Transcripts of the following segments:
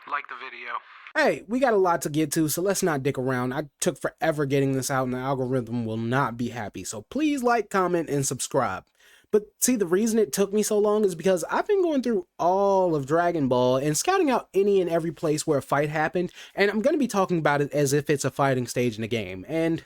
like the video. Hey, we got a lot to get to, so let's not dick around. I took forever getting this out and the algorithm will not be happy, so please like, comment, and subscribe. But see, the reason it took me so long is because I've been going through all of Dragon Ball and scouting out any and every place where a fight happened, and I'm going to be talking about it as if it's a fighting stage in the game. And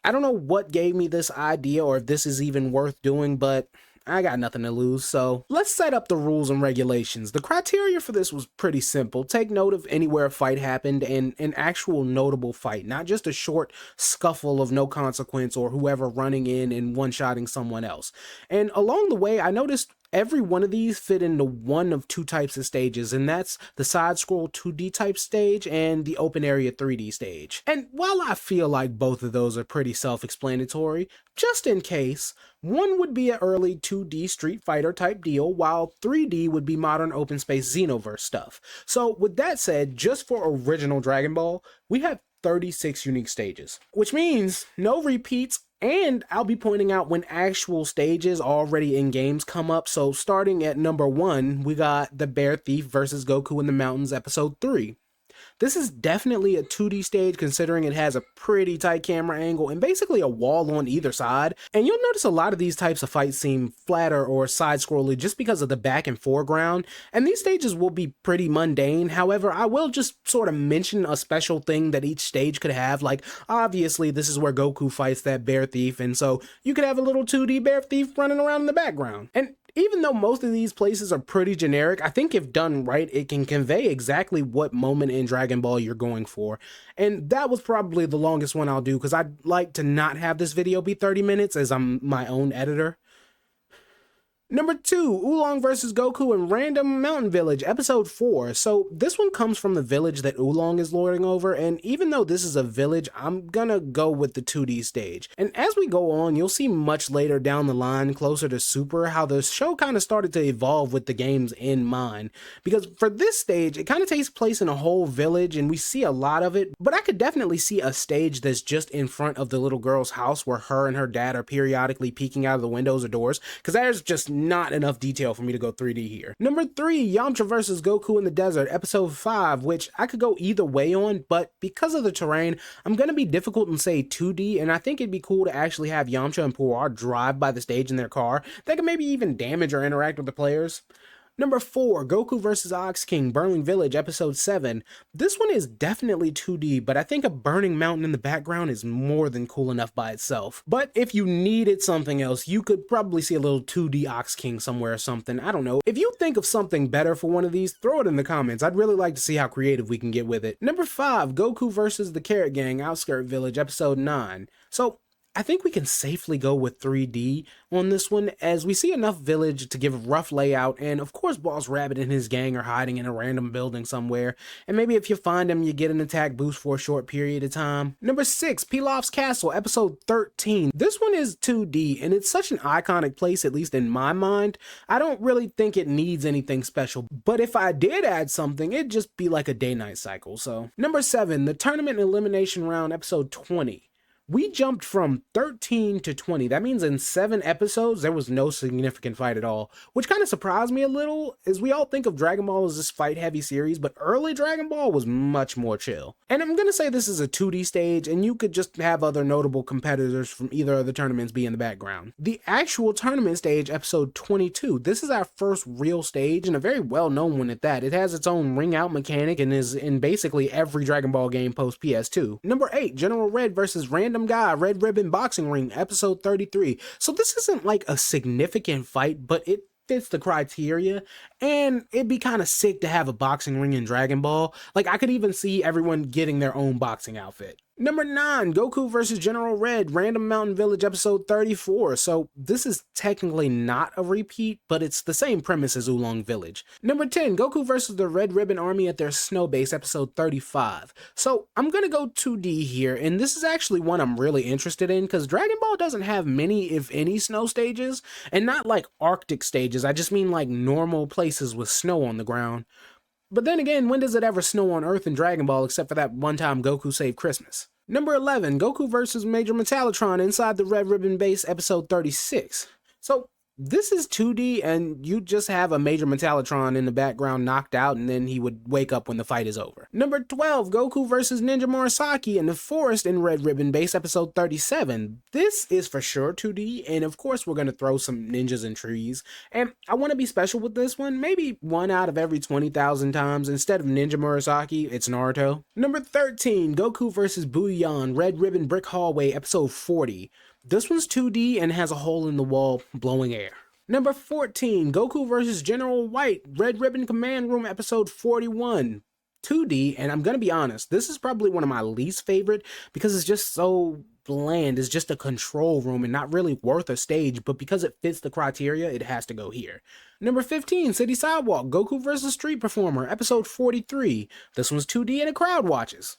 I don't know what gave me this idea or if this is even worth doing, but I got nothing to lose, so let's set up the rules and regulations. The criteria for this was pretty simple. Take note of anywhere a fight happened and an actual notable fight, not just a short scuffle of no consequence or whoever running in and one-shotting someone else. And along the way, I noticed every one of these fit into one of two types of stages, and that's the side-scroll 2D type stage and the open area 3D stage. And while I feel like both of those are pretty self-explanatory, just in case, one would be an early 2D Street Fighter type deal, while 3D would be modern open space Xenoverse stuff. So with that said, just for original Dragon Ball, we have 36 unique stages, which means no repeats, and I'll be pointing out when actual stages already in games come up. So starting at number 1, we got the Bear Thief versus Goku in the Mountains episode 3. This is definitely a 2D stage considering it has a pretty tight camera angle and basically a wall on either side. And you'll notice a lot of these types of fights seem flatter or side-scrolly just because of the back and foreground. And these stages will be pretty mundane. However, I will just sort of mention a special thing that each stage could have. Like, obviously, this is where Goku fights that Bear Thief, and so you could have a little 2D Bear Thief running around in the background. And even though most of these places are pretty generic, I think if done right, it can convey exactly what moment in Dragon Ball you're going for. And that was probably the longest one I'll do because I'd like to not have this video be 30 minutes as I'm my own editor. Number 2, Oolong vs. Goku in Random Mountain Village, episode 4. So this one comes from the village that Oolong is lording over, and even though this is a village, I'm gonna go with the 2D stage. And as we go on, you'll see much later down the line, closer to Super, how the show kind of started to evolve with the games in mind. Because for this stage, it kind of takes place in a whole village, and we see a lot of it, but I could definitely see a stage that's just in front of the little girl's house where her and her dad are periodically peeking out of the windows or doors, because there's just not enough detail for me to go 3D here. Number 3, Yamcha vs. Goku in the Desert, episode 5, which I could go either way on, but because of the terrain, I'm gonna be difficult and say 2D, and I think it'd be cool to actually have Yamcha and Puar drive by the stage in their car. They could maybe even damage or interact with the players. Number 4, Goku vs. Ox King, Burning Village, episode 7. This one is definitely 2D, but I think a burning mountain in the background is more than cool enough by itself. But if you needed something else, you could probably see a little 2D Ox King somewhere or something. I don't know. If you think of something better for one of these, throw it in the comments. I'd really like to see how creative we can get with it. Number 5, Goku vs. the Carrot Gang, Outskirt Village, episode 9. So I think we can safely go with 3D on this one, as we see enough village to give a rough layout, and of course Boss Rabbit and his gang are hiding in a random building somewhere, and maybe if you find them you get an attack boost for a short period of time. Number 6, Pilaf's Castle, episode 13. This one is 2D, and it's such an iconic place, at least in my mind. I don't really think it needs anything special, but if I did add something, it'd just be like a day-night cycle, so. Number 7, the Tournament Elimination Round, episode 20. We jumped from 13 to 20. That means in 7 episodes, there was no significant fight at all, which kind of surprised me a little, as we all think of Dragon Ball as this fight-heavy series, but early Dragon Ball was much more chill. And I'm gonna say this is a 2D stage, and you could just have other notable competitors from either of the tournaments be in the background. The actual tournament stage, episode 22, this is our first real stage, and a very well-known one at that. It has its own ring-out mechanic and is in basically every Dragon Ball game post-PS2. Number 8, General Red versus Random Guy, Red Ribbon Boxing Ring, episode 33. So this isn't like a significant fight, but it fits the criteria, and it'd be kind of sick to have a boxing ring in Dragon Ball. Like, I could even see everyone getting their own boxing outfit. Number 9, Goku vs. General Red, Random Mountain Village, episode 34. So this is technically not a repeat, but it's the same premise as Oolong Village. Number 10, Goku vs. the Red Ribbon Army at their snow base, episode 35. So I'm gonna go 2D here, and this is actually one I'm really interested in because Dragon Ball doesn't have many, if any, snow stages, and not like Arctic stages. I just mean like normal places with snow on the ground. But then again, when does it ever snow on Earth in Dragon Ball except for that one time Goku saved Christmas? Number 11, Goku vs. Major Metallotron inside the Red Ribbon Base, episode 36. So This is 2D, and you just have a Major Metallitron in the background knocked out, and then he would wake up when the fight is over. Number 12, Goku vs. Ninja Murasaki in the forest in Red Ribbon Base episode 37. This is for sure 2D, and of course we're going to throw some ninjas and trees. And I want to be special with this one, maybe 1 out of every 20,000 times. Instead of Ninja Murasaki, it's Naruto. Number 13, Goku vs. Booyan, Red Ribbon Brick Hallway episode 40. This one's 2D and has a hole in the wall blowing air. Number 14, Goku vs. General White, Red Ribbon Command Room episode 41. 2D, and I'm gonna be honest, this is probably one of my least favorite because it's just so bland. It's just a control room and not really worth a stage, but because it fits the criteria, it has to go here. Number 15, City Sidewalk, Goku vs. Street Performer, episode 43. This one's 2D and a crowd watches.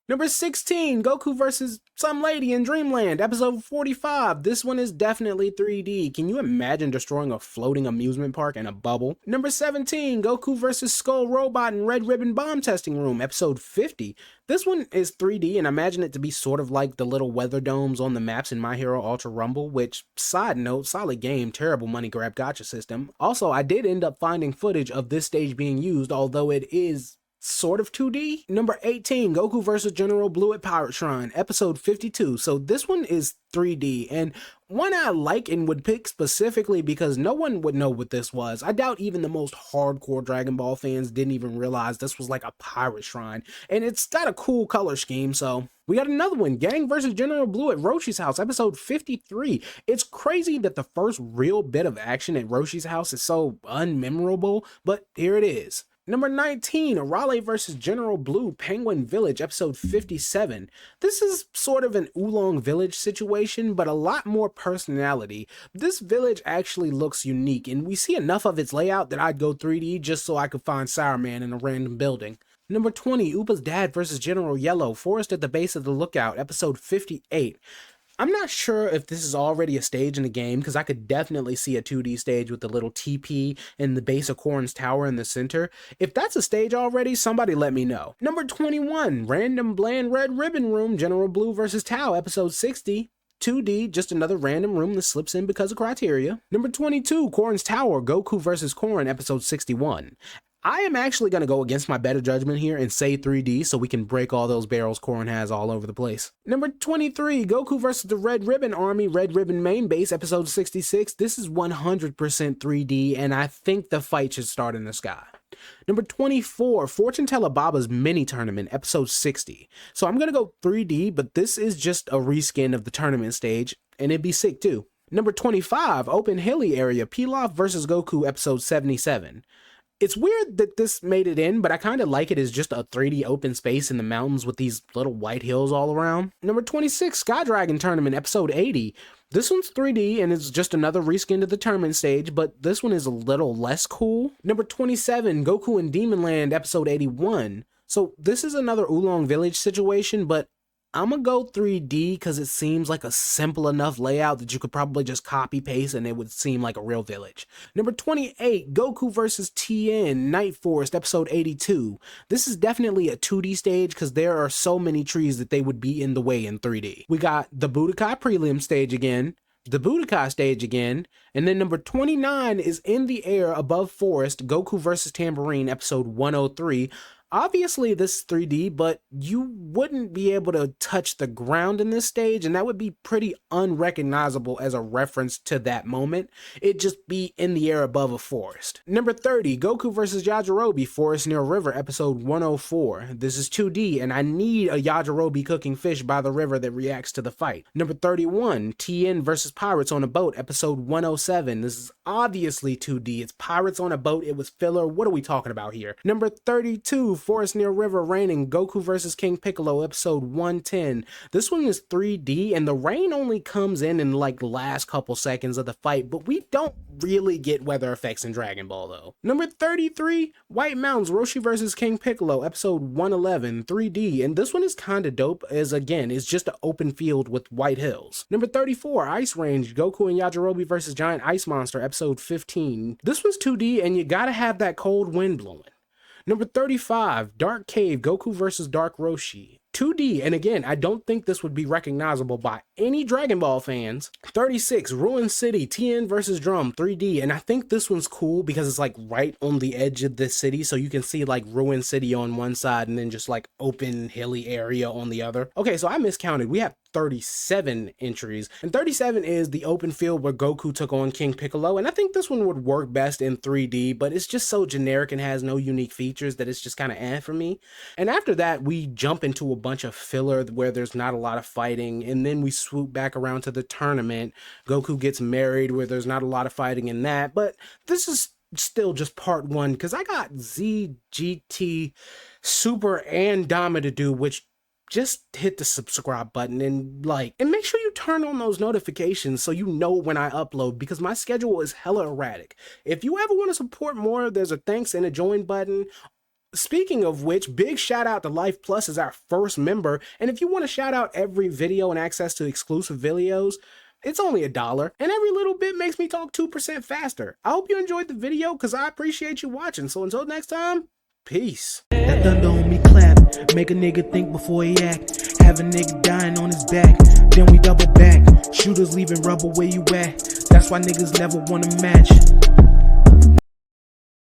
Number 16, Goku vs. Some Lady in Dreamland, episode 45. This one is definitely 3D. Can you imagine destroying a floating amusement park in a bubble? Number 17, Goku vs. Skull Robot in Red Ribbon Bomb Testing Room, episode 50. This one is 3D, and I imagine it to be sort of like the little weather domes on the maps in My Hero Ultra Rumble, which, side note, solid game, terrible money grab gotcha system. Also, I did end up finding footage of this stage being used, although it is sort of 2D. Number 18, Goku vs. General Blue at Pirate Shrine, episode 52. So this one is 3D, and one I like and would pick specifically because no one would know what this was. I doubt even the most hardcore Dragon Ball fans didn't even realize this was like a pirate shrine, and it's got a cool color scheme. So we got another one, Gang vs. General Blue at Roshi's house, episode 53. It's crazy that the first real bit of action at Roshi's house is so unmemorable, but here it is. Number 19, Arale vs. General Blue, Penguin Village, episode 57. This is sort of an Oolong Village situation, but a lot more personality. This village actually looks unique, and we see enough of its layout that I'd go 3D just so I could find Sour Man in a random building. Number 20, Upa's Dad vs. General Yellow, Forest at the Base of the Lookout, episode 58. I'm not sure if this is already a stage in the game, because I could definitely see a 2D stage with the little TP and the base of Corrin's tower in the center. If that's a stage already, somebody let me know. Number 21, Random Bland Red Ribbon Room, General Blue vs. Tao, episode 60. 2D, just another random room that slips in because of criteria. Number 22, Corrin's Tower, Goku vs. Corrin, episode 61. I am actually going to go against my better judgment here and say 3D so we can break all those barrels Corrin has all over the place. Number 23, Goku vs. the Red Ribbon Army, Red Ribbon Main Base, episode 66. This is 100% 3D, and I think the fight should start in the sky. Number 24, Fortune Teller Baba's Mini Tournament, episode 60. So I'm going to go 3D, but this is just a reskin of the tournament stage, and it'd be sick too. Number 25, Open Hilly Area, Pilaf vs. Goku, episode 77. It's weird that this made it in, but I kind of like it as just a 3D open space in the mountains with these little white hills all around. Number 26, Sky Dragon Tournament, episode 80. This one's 3D and it's just another reskin to the tournament stage, but this one is a little less cool. Number 27, Goku in Demon Land, episode 81. So this is another Oolong Village situation, but I'm gonna go 3D because it seems like a simple enough layout that you could probably just copy paste and it would seem like a real village. Number 28, Goku vs. Tien, Night Forest, episode 82. This is definitely a 2D stage because there are so many trees that they would be in the way in 3D. We got the Budokai prelim stage again, the Budokai stage again, and then number 29 is In the Air Above Forest, Goku vs. Tambourine, episode 103. Obviously this is 3D, but you wouldn't be able to touch the ground in this stage, and that would be pretty unrecognizable as a reference to that moment. It'd just be in the air above a forest. Number 30, Goku vs. Yajirobe, Forest Near River, episode 104. This is 2D, and I need a Yajirobe cooking fish by the river that reacts to the fight. Number 31, Tien vs. Pirates on a Boat, episode 107. This is obviously 2D. It's pirates on a boat. It was filler. What are we talking about here? Number 32, Forest Near River Raining, Goku vs. King Piccolo, episode 110. This one is 3D, and the rain only comes in like the last couple seconds of the fight, but we don't really get weather effects in Dragon Ball though. Number 33, White Mountains, Roshi vs. King Piccolo, episode 111, 3D, and this one is kinda dope as, again, it's just an open field with white hills. Number 34, Ice Range, Goku and Yajirobe vs. Giant Ice Monster, episode 15. This was 2D, and you gotta have that cold wind blowing. Number 35, Dark Cave, Goku vs. Dark Roshi. 2D, and again, I don't think this would be recognizable by any Dragon Ball fans. 36, Ruin City, Tien versus Drum, 3D. And I think this one's cool because it's like right on the edge of the city. So you can see like Ruin City on one side and then just like open hilly area on the other. Okay, so I miscounted. We have 37 entries, and 37 is the open field where Goku took on King Piccolo, and I think this one would work best in 3D, but it's just so generic and has no unique features that it's just kind of for me. And after that, we jump into a bunch of filler where there's not a lot of fighting, and then we swoop back around to the tournament. Goku gets married where there's not a lot of fighting in that, but this is still just part one because I got ZGT Super and Dama to do, which just hit the subscribe button and make sure you turn on those notifications so you know when I upload, because my schedule is hella erratic. If you ever want to support more, there's a thanks and a join button. Speaking of which, big shout out to Life Plus as our first member, and if you want to shout out every video and access to exclusive videos, it's only $1, and every little bit makes me talk 2% faster. I hope you enjoyed the video because I appreciate you watching. So until next time, peace. That thunder on me clap, make a nigga think before he act. Have a nigga dying on his back, then we double back. Shooters leaving rubber where you at. That's why niggas never wanna match.